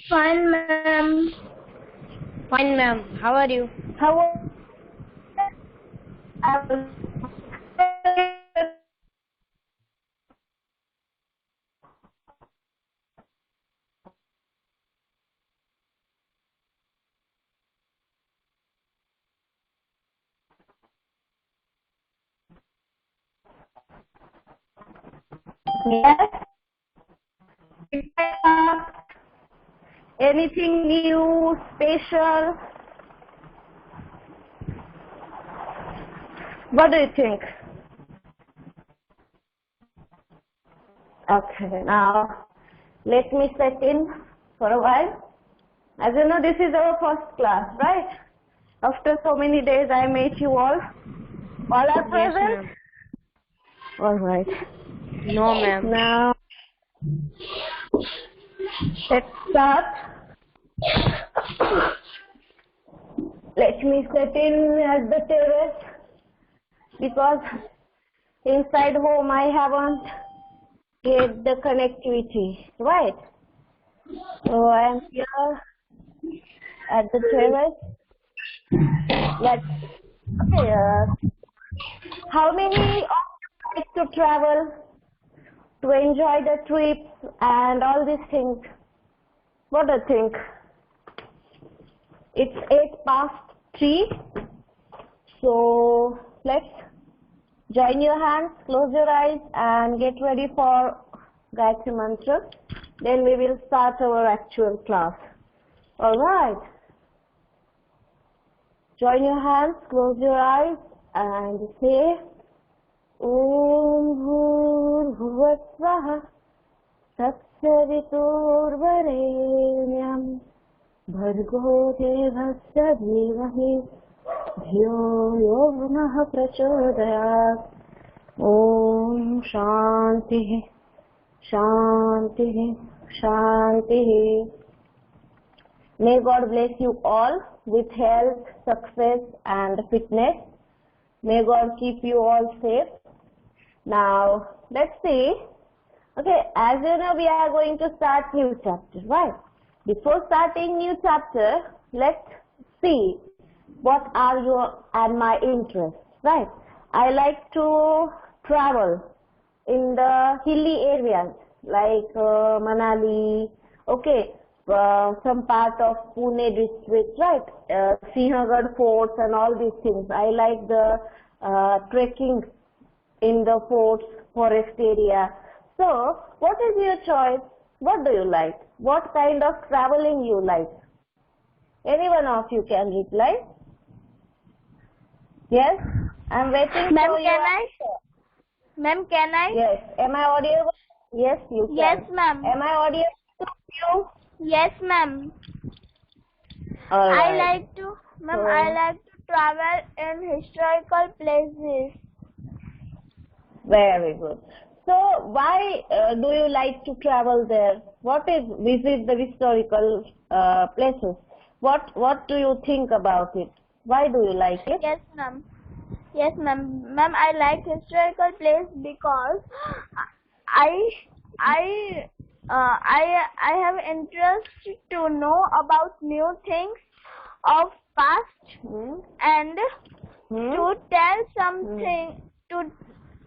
Fine, ma'am. Fine, ma'am. How are you? How are you? Yes. Anything new, special? What do you think? Okay, now let me set in for a while. As you know, this is our first class, right? After so many days, I met you all. All are Yes, present? ma'am. All right. No, ma'am. Now, let's start. Let me set in at the terrace because inside home I haven't get the connectivity, right? So I am here at the terrace. Let's. Okay, how many of you like to travel to enjoy the trip and all these things? What do you think? It's 3:08, so let's join your hands, close your eyes and get ready for Gayatri Mantra. Then we will start our actual class. Alright. Join your hands, close your eyes and say Om Bhur Swaha Tatsaviturvarenyam Bhargo Devasya Dhimahi Dhyo Yo Nah Prachodayat. Om Shanti Shanti Shanti. May God bless you all with health, success and fitness. May God keep you all safe. Now, let's see. Okay, as you know, we are going to start new chapter, right? Before starting new chapter, let's see what are your and my interests, right? I like to travel in the hilly areas like Manali, okay, some part of Pune district, right? Sinhagad forts and all these things. I like the trekking in the forts, forest area. So, what is your choice? What do you like? What kind of traveling you like? Any one of you can reply. Yes? I'm waiting Ma'am, for can your I? answer. Ma'am, can I? Yes. Am I audible? Yes, you Yes, can. ma'am. Am I audible to you? Yes, ma'am. All I right. like to, ma'am, I like to travel in historical places. Very good. So, why do you like to travel there? What is visit the historical places? What do you think about it? Why do you like it? Yes, ma'am. Yes, ma'am. Ma'am, I like historical place because I I I have interest to know about new things of past and to tell something to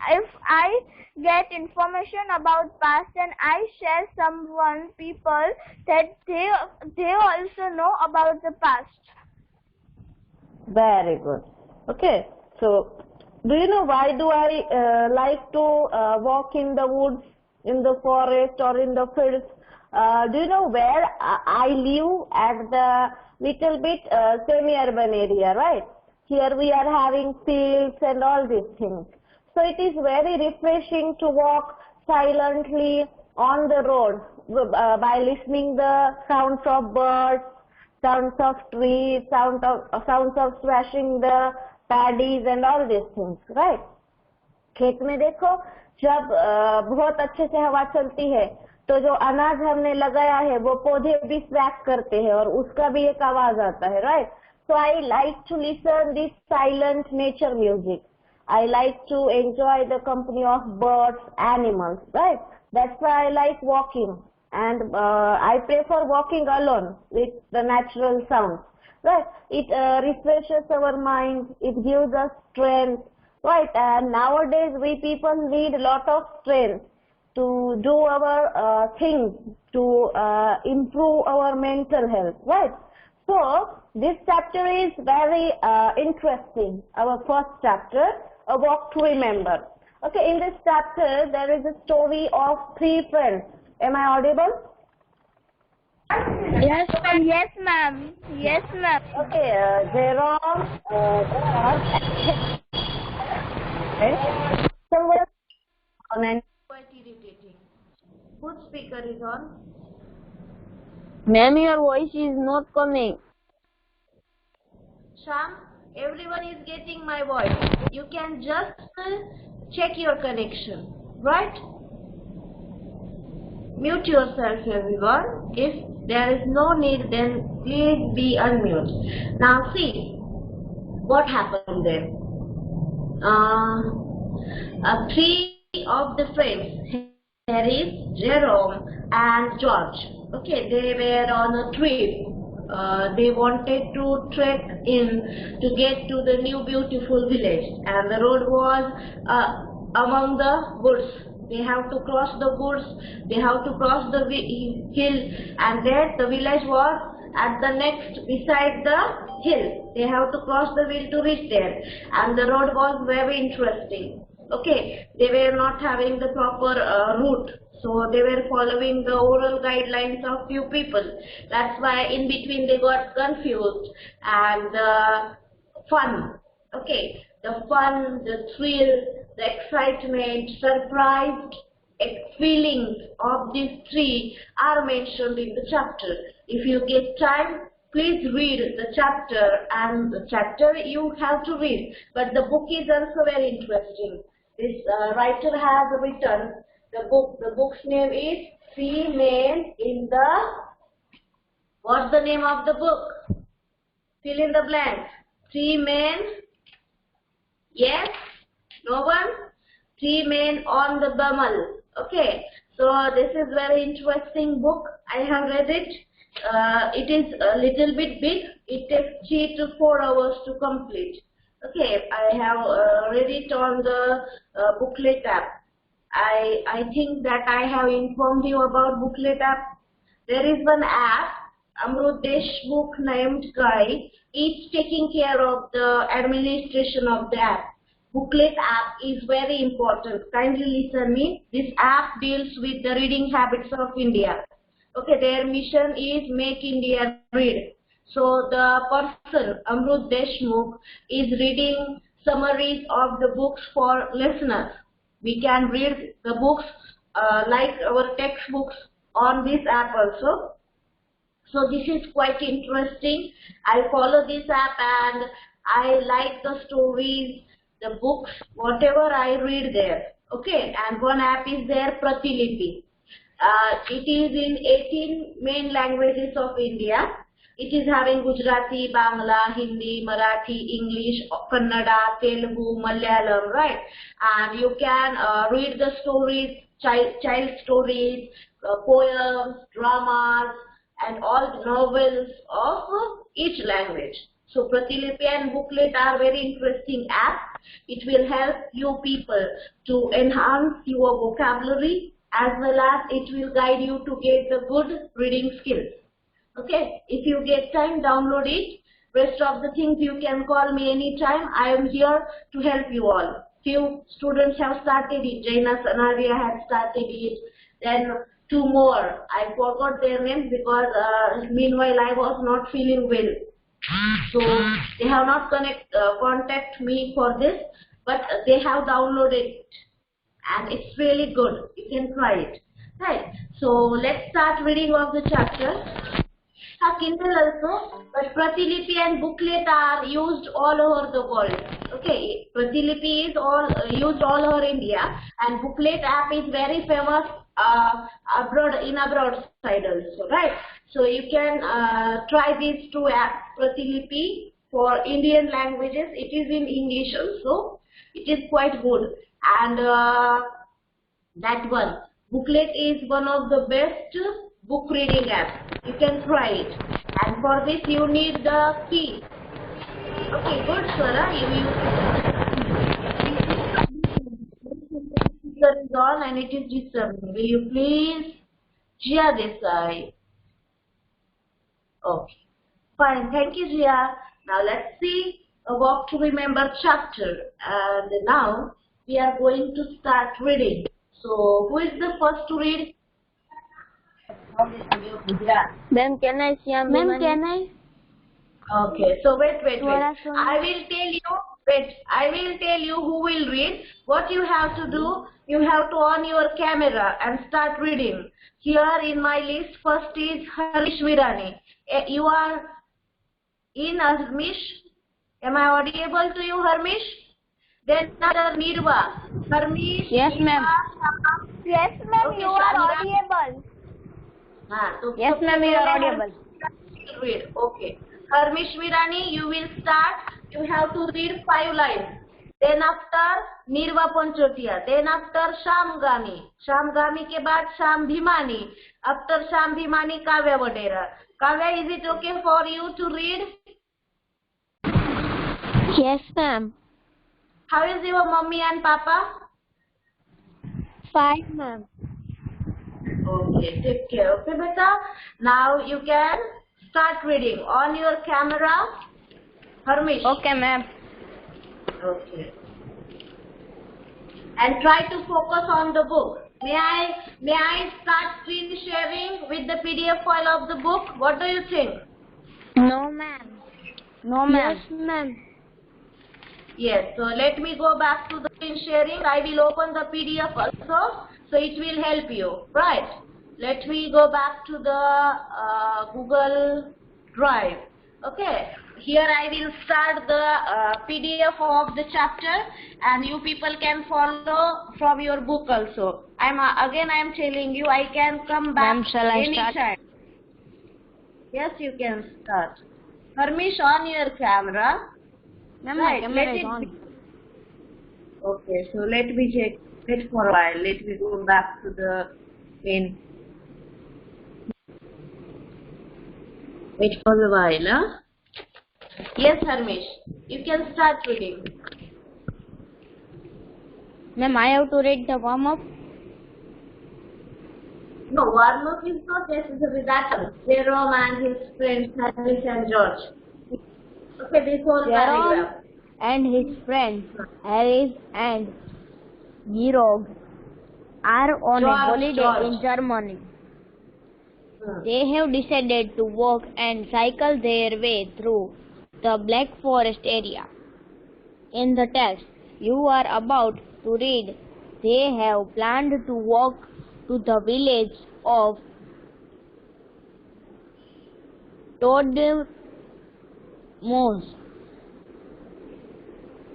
if I get information about past and I share someone people that they also know about the past. Very good. Okay. So, do you know why do I like to walk in the woods, in the forest or in the fields? Do you know where I live at the little bit semi-urban area, right? Here we are having fields and all these things. So it is very refreshing to walk silently on the road by listening the sounds of birds, sounds of trees, sounds of thrashing the paddies and all these things, right? खेत में देखो जब बहुत अच्छे से हवा चलती है तो जो अनाज हमने लगाया है वो पौधे भी स्वैग करते हैं और उसका भी एक आवाज आता है, right? So I like to listen this silent nature music. I like to enjoy the company of birds, animals, right? That's why I like walking. and I prefer walking alone with the natural sounds. Right? It refreshes our mind. It gives us strength. Right? And nowadays we people need a lot of strength to do our things, to improve our mental health. Right? So this chapter is very interesting. Our first chapter, A Walk to Remember. Okay, in this chapter there is a story of three friends. Am I audible? Yes, yes, ma'am. Yes, ma'am. Okay, Jerome, someone on and quite irritating. Whose speaker is on? Ma'am, your voice is not coming. Sham, everyone is getting my voice. You can just check your connection, right? Mute yourself, everyone. If there is no need, then please be unmute. Now see what happened there. Three of the friends, Harry, Jerome, and George. Okay, they were on a trip. They wanted to trek in to get to the new beautiful village, and the road was among the woods. They have to cross the woods, they have to cross the hill, and there the village was at the next beside the hill. They have to cross the hill to reach there, and the road was very interesting. Okay, they were not having the proper route, so they were following the oral guidelines of few people. That's why in between they got confused, and fun. Okay, the fun, the thrill, the excitement, surprised feelings of these three are mentioned in the chapter. If you get time, please read the chapter, and the chapter you have to read. But the book is also very interesting. This writer has written the book. The book's name is Three Men in the... What's the name of the book? Fill in the blank. Three Men. Yes? No one? Three Men on the Bumble. Okay. So this is very interesting book. I have read it. It is a little bit big. It takes 3 to 4 hours to complete. Okay. I have read it on the booklet app. I think that I have informed you about booklet app. There is one app, Amrut Deshmukh named guy is taking care of the administration of the app. Booklet app is very important. Kindly listen me. This app deals with the reading habits of India. Okay, their mission is make India read. So the person, Amrut Deshmukh, is reading summaries of the books for listeners. We can read the books like our textbooks on this app also. So this is quite interesting. I follow this app and I like the stories, the books, whatever I read there. Okay, and one app is there, Pratilipi. It is in 18 main languages of India. It is having Gujarati, Bangla, Hindi, Marathi, English, Kannada, Telugu, Malayalam, right? And you can read the stories, child stories, poems, dramas, and all the novels of each language. So Pratilipi and Booklet are very interesting apps. It will help you people to enhance your vocabulary, as well as it will guide you to get the good reading skills. Okay, if you get time, download it. Rest of the things you can call me anytime. I am here to help you all. Few students have started it. Jaina Sanaria has started it. Then 2 more. I forgot their names because meanwhile I was not feeling well. So they have not contact me for this, but they have downloaded it. And it's really good. You can try it. Right. So let's start reading of the chapter. Kindle also, but Pratilipi and Booklet are used all over the world. Okay, Pratilipi is used all over India, and Booklet app is very famous abroad side also, right? So you can try these 2 apps, Pratilipi for Indian languages. It is in English also. It is quite good, and that one, Booklet is one of the best book reading apps. You can try it. And for this you need the key. Okay, good, Swara. You is on and it is disturbing. Will you please? Jia Desai. Okay. Fine. Thank you, Jia. Now let's see a walk to remember chapter. And now we are going to start reading. So who is the first to read? Ma'am, can I see? Ma'am, can I? Okay, so wait. Swara, I will tell you who will read. What you have to do, you have to on your camera and start reading. Here in my list, first is Harmish Virani. You are in, Harmish? Am I audible to you, Harmish? Then another Nirva. Harmish? Yes, ma'am. Yes, ma'am, Okay, you are Shamira. audible. So Yes, ma'am, you are audible. Read. Okay. Harmish Virani, you will start. You have to read 5 lines. Then after Nirva Panchotia. Then after Sham Gami. Sham Gami के बाद Sham Bhimani. After Sham Bhimani, Kavya Vadera. Kavya, is it okay for you to read? Yes, ma'am. How is your mommy and papa? Fine, ma'am. Okay, take care. Okay, beta. Now you can start reading on your camera. Harmish. Okay, ma'am. Okay. And try to focus on the book. May I start screen sharing with the PDF file of the book? What do you think? No, ma'am. No, ma'am. Yes, ma'am. Yes. So let me go back to the screen sharing. I will open the PDF also, so it will help you. Right. Let me go back to the Google Drive. Okay. Here I will start the PDF of the chapter, and you people can follow from your book also. I am telling you, I can come back. Ma'am, shall I start? Anytime. Yes, you can start. Harmish, on your camera. Ma'am, Right, my camera let is it on. be. Okay, so let me check it for a while. Let me go back to the main. Wait for a while, huh? Yes, Harmish, you can start reading. Ma'am, I have to read the warm-up. No, warm-up is not necessary. That Jerome and his friends, Harris and George. Okay, this whole Jerome paragraph. and his friends, Harris and Georg, are on a holiday in Germany. They have decided to walk and cycle their way through the Black Forest area. In the text you are about to read, they have planned to walk to the village of Todmos,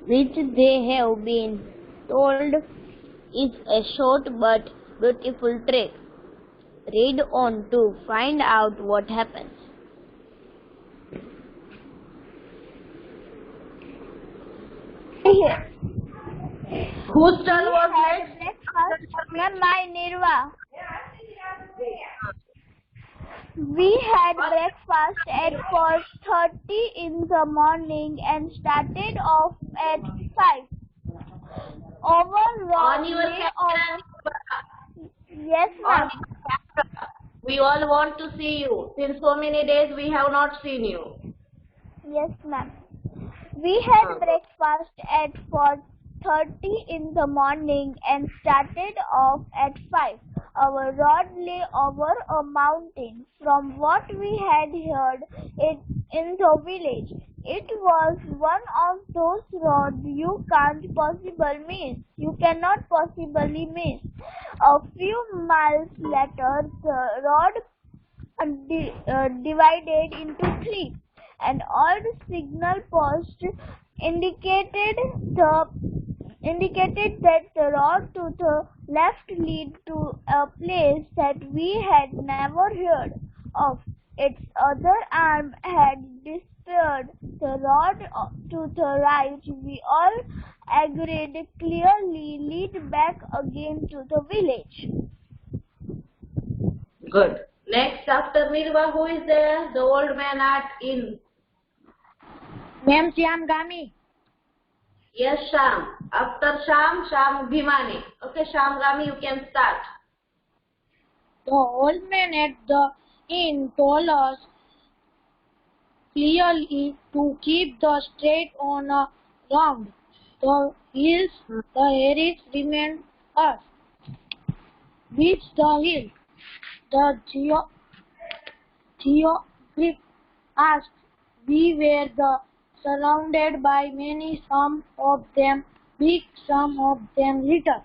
which they have been told is a short but beautiful trek. Read on to find out what happens. Whose turn was next? Ma'am, my Nirva. We had breakfast at 4:30 in the morning and started off at 5. On your camera. Yes, ma'am. We all want to see you. Since so many days we have not seen you. Yes, ma'am. We had breakfast at 4:30 in the morning and started off at 5. Our road lay over a mountain. From what we had heard in the village, it was one of those roads you cannot possibly miss. A few miles later, the road divided into 3. An old signal post indicated that the road to the left led to a place that we had never heard of. Its other arm had disappeared. The road to the right, we all agreed, clearly led back again to the village. Good. Next, after Mirva, who is there? The old man at in. Ma'am, Shyam Gami. Yes, Sham. After Sham, Sham Bhimani. Okay, Sham Gami, you can start. The old man at the inn told us clearly to keep the straight on round the hills. The Harris remained us. Which the hill? The geographer asked. We were surrounded by many, some of them big, some of them little.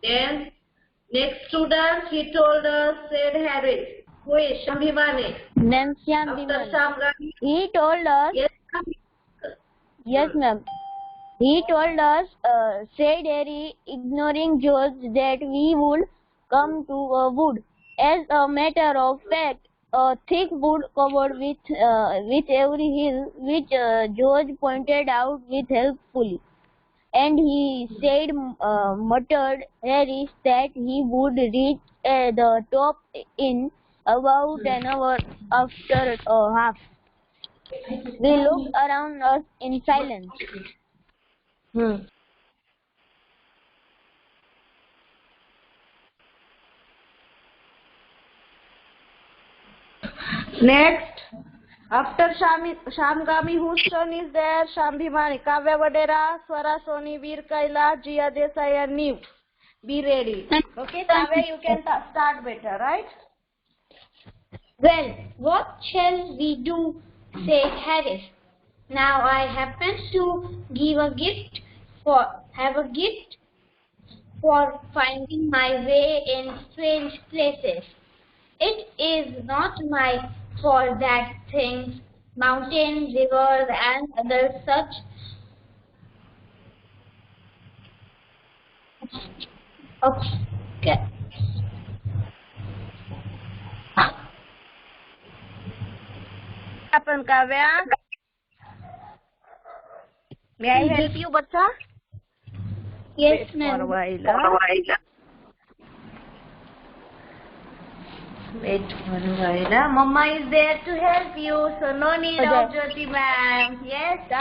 Then, next student, he told us, said Harris. Who is Sham Bhimani? Then Shyam After Bhimani. Sham Gami. He told us, Yes, yes ma'am, he told us, said Harry, ignoring George, that we would come to a wood. As a matter of fact, a thick wood covered with every hill, which George pointed out with helpfully. And he said, muttered Harris, that he would reach the top in about an hour after half. We looked around us in silence. Next, after Sham Gami, whose turn is there? Sham Bhimani, Kavya Vadera, Swara Soni, Veer Kaila, Jia Desai and Neev. Be ready. Okay, Kavya, you can start better, right? Well, what shall we do? Said Harris. Now I happen to have a gift for finding my way in strange places. It is not my fault that things, mountains, rivers, and other such okay. Happen, Kavya. May I help you, Bacha? Yes, For a ma'am. while. Wait for a while. Mama is there to help you, so no need of Jyoti ma'am. Yes? See,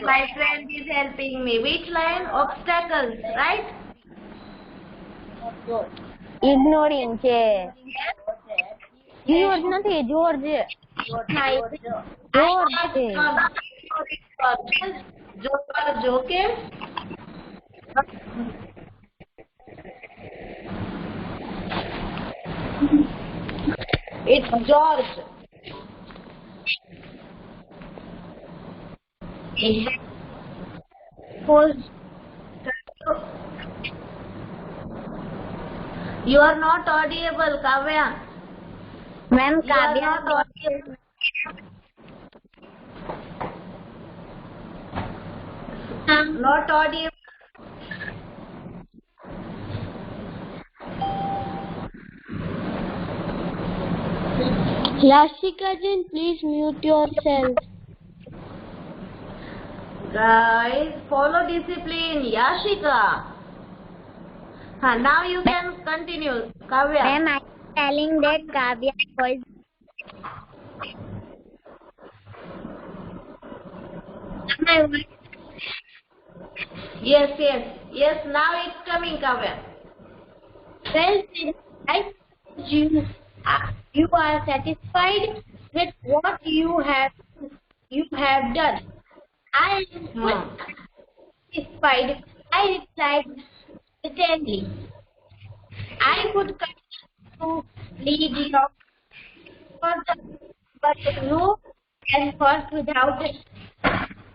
my friend is helping me. Which line? Obstacles, right? Ignoring છે George નથી George છે Okay? It's George. You are not audible, Kavya. Ma'am, You are not audible. Not audible. Yashika Jin, please mute yourself. Guys, follow discipline. Yashika. Now you can continue, Kavya. Ma'am, I'm telling that Kavya was Yes, now it's coming, Kavya. Well, I you are satisfied with what you have done. I am satisfied. I replied sternly. I would continue to lead you further, but no effort without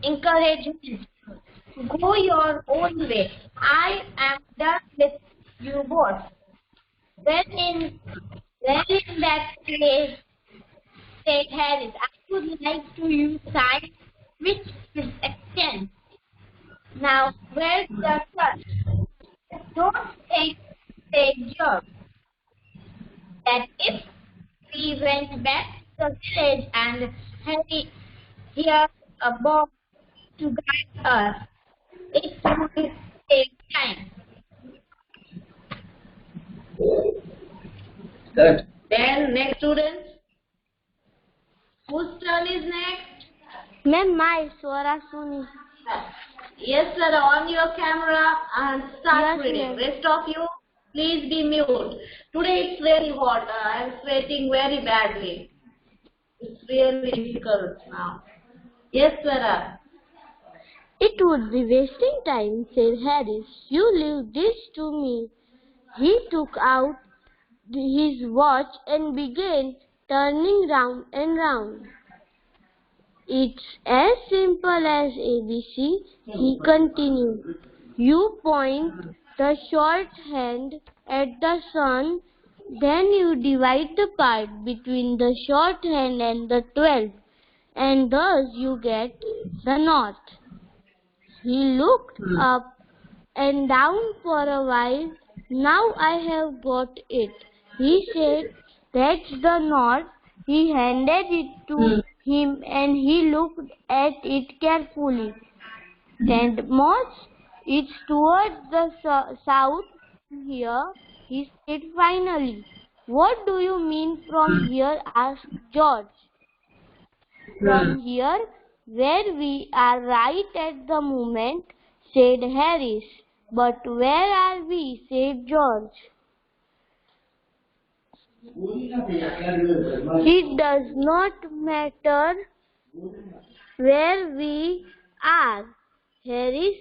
encouragement. Go your own way. I am done with you both. Well, in that case, said Harris, I would like to use science, which is extent. Now, where's the trust? Don't think, said George, that if we went back to the village and Harry here a bomb to guide us, It will take time. Good. Then next students. Whose turn is next? Ma'am, my Swara Suni. Yes, sir. On your camera and start Yes, reading. ma'am. Rest of you, please be mute. Today it's very hot. I am sweating very badly. It's really difficult now. Yes, sir. It would be wasting time, said Harris. You leave this to me. He took out his watch and began turning round and round. It's as simple as ABC, he continued. You point the short hand at the sun, then you divide the part between the short hand and the 12, and thus you get the north. He looked up and down for a while. Now I have got it, he said. That's the north. He handed it to him and he looked at it carefully. And most, it's towards the south here, he said finally. What do you mean from here? Asked George. From here, where we are right at the moment, said Harris. But where are we? said George. It does not matter where we are, Harris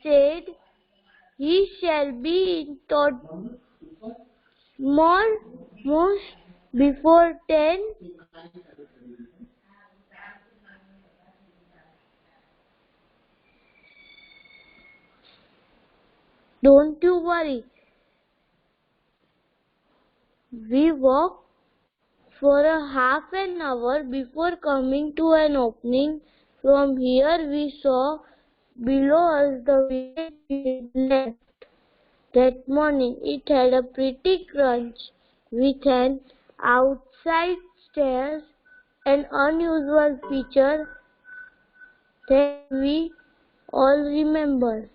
said. He shall be in most before 10. Don't you worry. We walked for a half an hour before coming to an opening. From here we saw below us the village we had left that morning. It had a pretty crunch with an outside stairs, an unusual feature that we all remember.